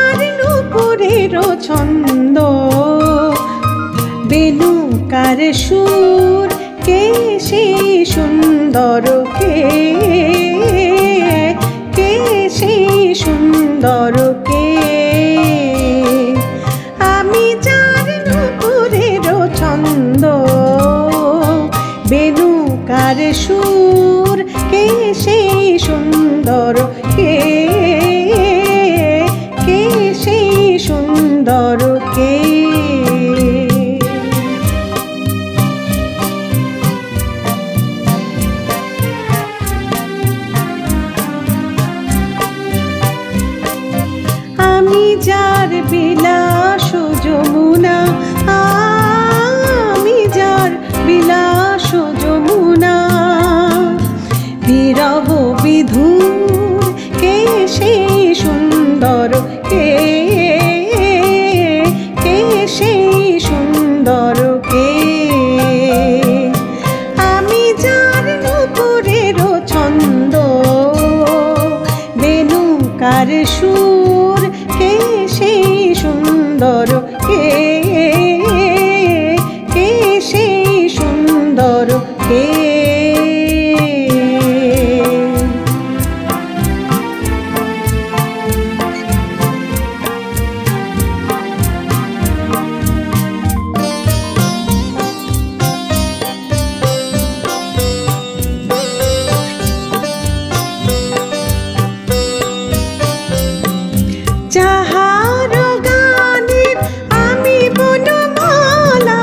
যার নূপুরের ছন্দ, বেণুকার সুর, কে সেই সুন্দর, কে সেই সুন্দর, কে? আমি যার নূপুরের ছন্দ, বেণুকার সুর, কে সেই সুন্দর, কে সেই সুন্দর, কে? আমি যার বিলাস যমুনা, আমি যার বিলাস যমুনা, বিরহ বিধুর, কে সেই সুন্দর, কে সেই সুন্দর, কে? আমি যার নূপুরের ছন্দ, বেণুকার সুর, কে সেই সুন্দর, কে সেই সুন্দর, কে? যাহার গানের আমি বনমালা,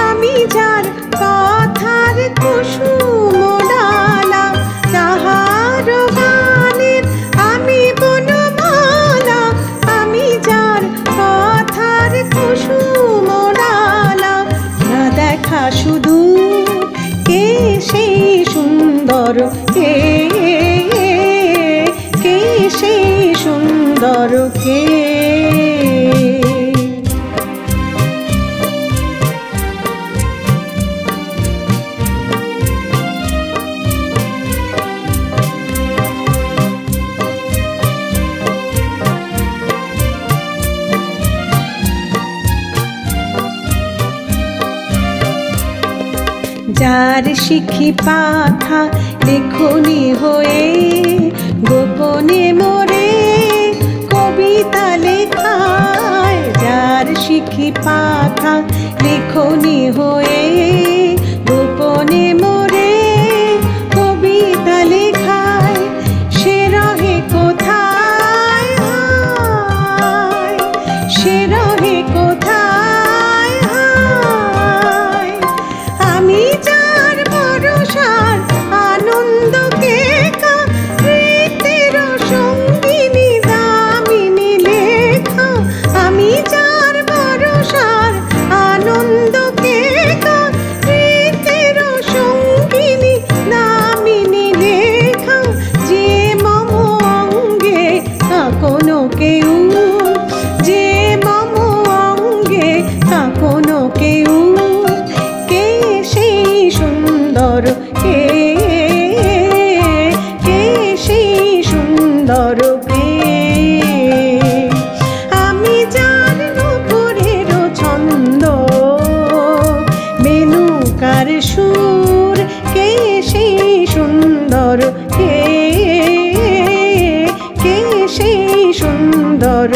আমি যার কথার কুসুম ডালা, যাহার গানের আমি বনমালা, আমি যার কথার কুসুম ডালা, না দেখা শুধু, কে সেই সুন্দর, কে সেই সুন্দর, কে? যার শিখি পাখা লেখনি হয়ে, গোপনে মোরে কবিতা লেখায়, যার শিখি পাখা লেখনি হয়ে, গোপনে মোরে কবিতা লেখায়, সে রহে কোথায়, সে রহে কোথায়? আমি যার ভরসার আনন্দকে সঙ্গিনী দামিনী লেখা, আমি যার ভরসার আনন্দকে সঙ্গিনী দামিনী লেখা, যে মম অঙ্গে কোনো কেউ, যে মম অঙ্গে কোনো কেউ, কে সেই সুন্দর, কে সেই সুন্দর, কে? আমি যার নূপুরের ছন্দ, বেণুকার সুর, কে সেই সুন্দর, কে সেই সুন্দর,